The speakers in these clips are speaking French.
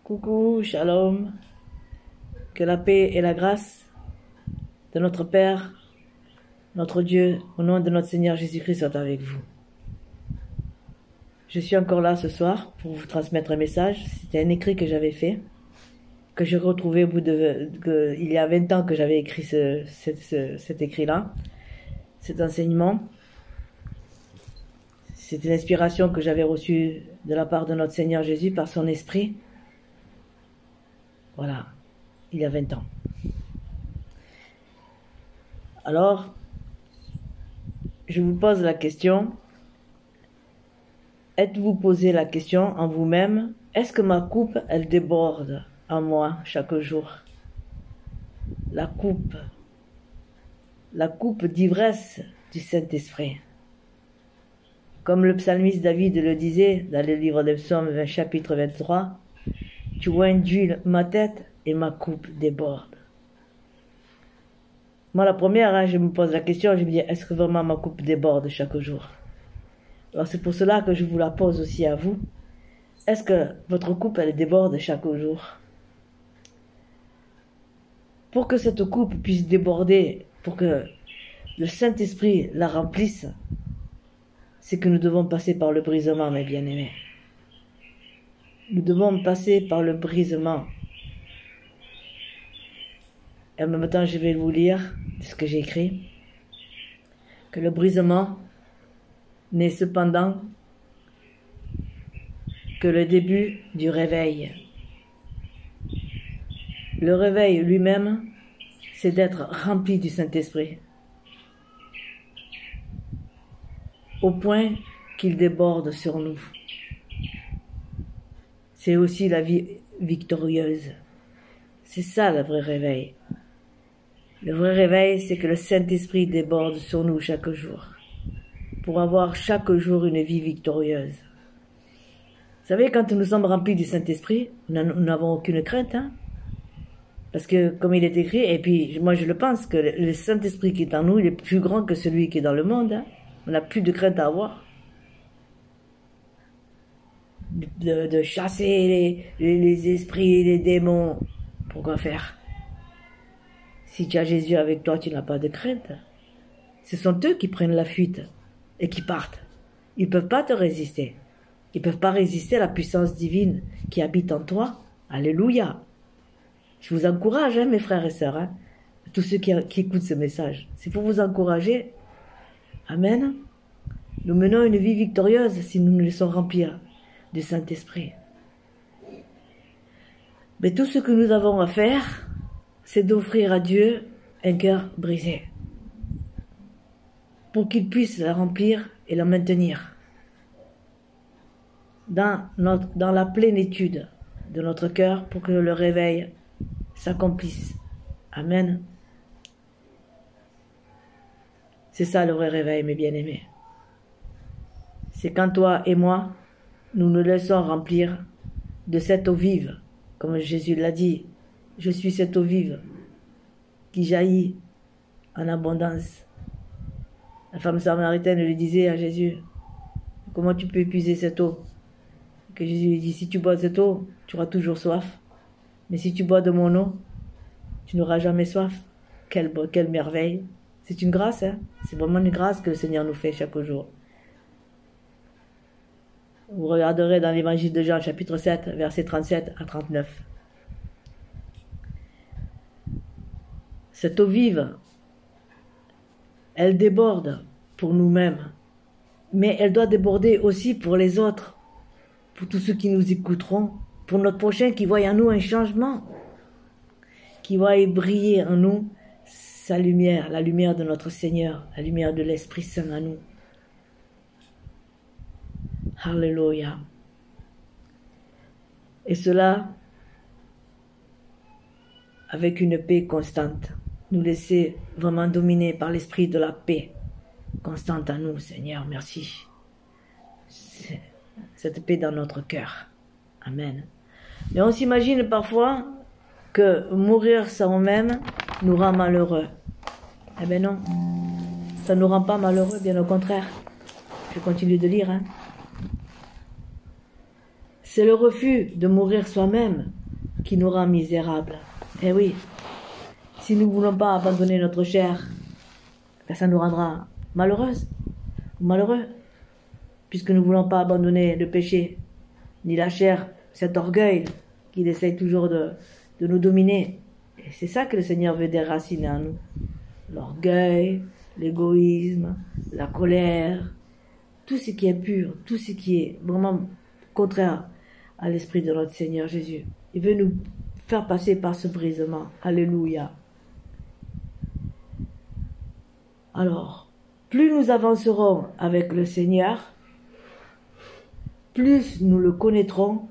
Coucou, shalom, que la paix et la grâce de notre Père, notre Dieu, au nom de notre Seigneur Jésus-Christ soient avec vous. Je suis encore là ce soir pour vous transmettre un message. C'était un écrit que j'avais fait, que j'ai retrouvé au bout il y a 20 ans que j'avais écrit cet écrit-là, cet enseignement. C'était l'inspiration que j'avais reçue de la part de notre Seigneur Jésus par son esprit. Voilà, il y a 20 ans. Alors, je vous pose la question. Êtes-vous posé la question en vous-même, est-ce que ma coupe, elle déborde en moi chaque jour? La coupe d'ivresse du Saint-Esprit. Comme le psalmiste David le disait dans le livre des Psaumes, chapitre 23, « Tu induis ma tête et ma coupe déborde. » Moi, la première, je me pose la question, je me dis, est-ce que vraiment ma coupe déborde chaque jour? Alors c'est pour cela que je vous la pose aussi à vous. Est-ce que votre coupe, elle déborde chaque jour? Pour que cette coupe puisse déborder, pour que le Saint-Esprit la remplisse, c'est que nous devons passer par le brisement, mes bien-aimés. Nous devons passer par le brisement. Et en même temps, je vais vous lire ce que j'ai écrit. Que le brisement n'est cependant que le début du réveil. Le réveil lui-même, c'est d'être rempli du Saint-Esprit, au point qu'il déborde sur nous. C'est aussi la vie victorieuse. C'est ça le vrai réveil. Le vrai réveil, c'est que le Saint-Esprit déborde sur nous chaque jour, pour avoir chaque jour une vie victorieuse. Vous savez, quand nous sommes remplis du Saint-Esprit, nous n'avons aucune crainte, hein? Parce que, comme il est écrit, et puis moi je le pense, que le Saint-Esprit qui est en nous, il est plus grand que celui qui est dans le monde, hein? On n'a plus de crainte à avoir. De chasser les esprits, les démons. Pourquoi faire? Si tu as Jésus avec toi, tu n'as pas de crainte. Ce sont eux qui prennent la fuite et qui partent. Ils ne peuvent pas te résister. Ils ne peuvent pas résister à la puissance divine qui habite en toi. Alléluia. Je vous encourage, hein, mes frères et sœurs, hein, tous ceux qui écoutent ce message. C'est pour vous encourager. Amen. Nous menons une vie victorieuse si nous nous laissons remplir du Saint-Esprit. Mais tout ce que nous avons à faire, c'est d'offrir à Dieu un cœur brisé, pour qu'il puisse la remplir et la maintenir dans la plénitude de notre cœur, pour que le réveil s'accomplisse. Amen. C'est ça le vrai réveil, mes bien-aimés. C'est quand toi et moi, nous nous laissons remplir de cette eau vive, comme Jésus l'a dit. Je suis cette eau vive qui jaillit en abondance. La femme samaritaine lui disait à Jésus, comment tu peux épuiser cette eau? Que Jésus lui dit, si tu bois de cette eau, tu auras toujours soif. Mais si tu bois de mon eau, tu n'auras jamais soif. Quelle merveille! C'est une grâce, hein? C'est vraiment une grâce que le Seigneur nous fait chaque jour. Vous regarderez dans l'évangile de Jean, chapitre 7, versets 37 à 39. Cette eau vive, elle déborde pour nous-mêmes, mais elle doit déborder aussi pour les autres, pour tous ceux qui nous écouteront, pour notre prochain qui voit en nous un changement, qui voit briller en nous sa lumière, la lumière de notre Seigneur, la lumière de l'Esprit Saint en nous. Alléluia. Et cela avec une paix constante. Nous laisser vraiment dominer par l'esprit de la paix constante en nous, Seigneur, merci. Cette paix dans notre cœur. Amen. Mais on s'imagine parfois que mourir sans même nous rend malheureux. Eh bien non, ça ne nous rend pas malheureux, bien au contraire. Je continue de lire, hein. C'est le refus de mourir soi-même qui nous rend misérables. Eh oui, si nous ne voulons pas abandonner notre chair, ben ça nous rendra malheureuses ou malheureux, puisque nous ne voulons pas abandonner le péché, ni la chair, cet orgueil qu'il essaye toujours de nous dominer. Et c'est ça que le Seigneur veut déraciner en nous. L'orgueil, l'égoïsme, la colère, tout ce qui est pur, tout ce qui est vraiment contraire à l'esprit de notre Seigneur Jésus. Il veut nous faire passer par ce brisement. Alléluia. Alors, plus nous avancerons avec le Seigneur, plus nous le connaîtrons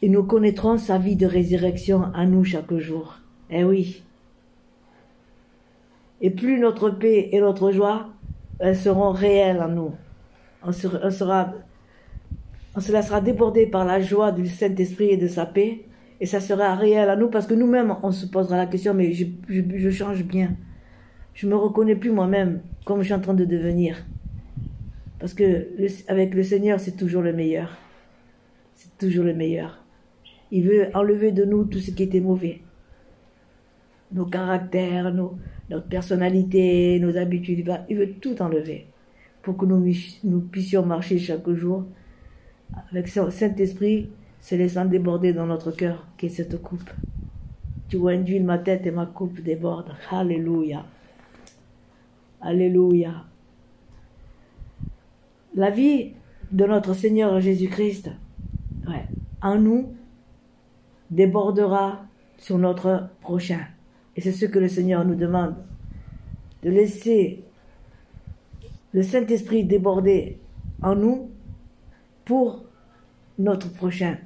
et nous connaîtrons sa vie de résurrection à nous chaque jour. Eh oui. Et plus notre paix et notre joie, elles seront réelles en nous. On se laissera déborder par la joie du Saint-Esprit et de sa paix, et ça sera réel à nous, parce que nous-mêmes, on se posera la question, mais je change bien. Je me reconnais plus moi-même, comme je suis en train de devenir. Parce que avec le Seigneur, c'est toujours le meilleur. C'est toujours le meilleur. Il veut enlever de nous tout ce qui était mauvais. Nos caractères, notre personnalité, nos habitudes, il veut tout enlever pour que nous puissions marcher chaque jour avec son Saint-Esprit se laissant déborder dans notre cœur, qui est cette coupe. Tu vois, induis ma tête et ma coupe déborde. Alléluia. Alléluia. La vie de notre Seigneur Jésus-Christ, en nous, débordera sur notre prochain. Et c'est ce que le Seigneur nous demande, de laisser le Saint-Esprit déborder en nous pour notre prochain.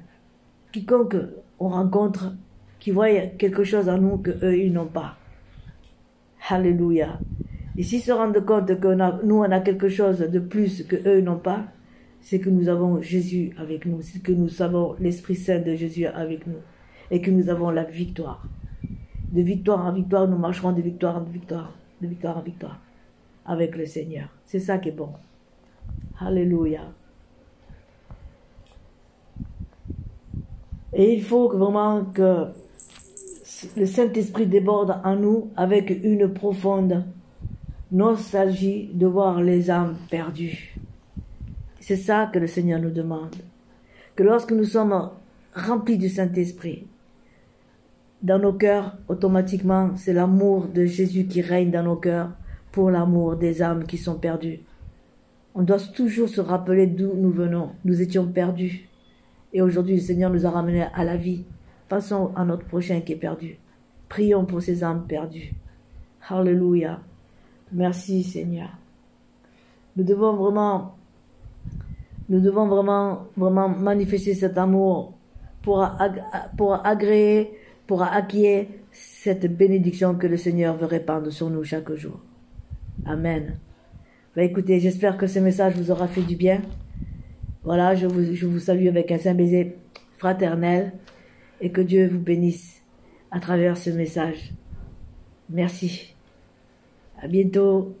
Quiconque on rencontre, qui voit quelque chose en nous que eux ils n'ont pas. Alléluia. Et s'ils se rendent compte que nous on a quelque chose de plus que eux n'ont pas, c'est que nous avons Jésus avec nous, c'est que nous avons l'Esprit Saint de Jésus avec nous, et que nous avons la victoire. De victoire en victoire, nous marcherons de victoire en victoire, de victoire en victoire, avec le Seigneur. C'est ça qui est bon. Alléluia. Et il faut vraiment que le Saint-Esprit déborde en nous avec une profonde nostalgie de voir les âmes perdues. C'est ça que le Seigneur nous demande. Que lorsque nous sommes remplis du Saint-Esprit, dans nos cœurs, automatiquement, c'est l'amour de Jésus qui règne dans nos cœurs pour l'amour des âmes qui sont perdues. On doit toujours se rappeler d'où nous venons. Nous étions perdus. Et aujourd'hui, le Seigneur nous a ramenés à la vie. Passons à notre prochain qui est perdu. Prions pour ces âmes perdues. Alléluia. Merci Seigneur. Nous devons vraiment manifester cet amour pour agréer, pour acquérir cette bénédiction que le Seigneur veut répandre sur nous chaque jour. Amen. Écoutez, j'espère que ce message vous aura fait du bien. Voilà, je vous salue avec un saint baiser fraternel et que Dieu vous bénisse à travers ce message. Merci. À bientôt.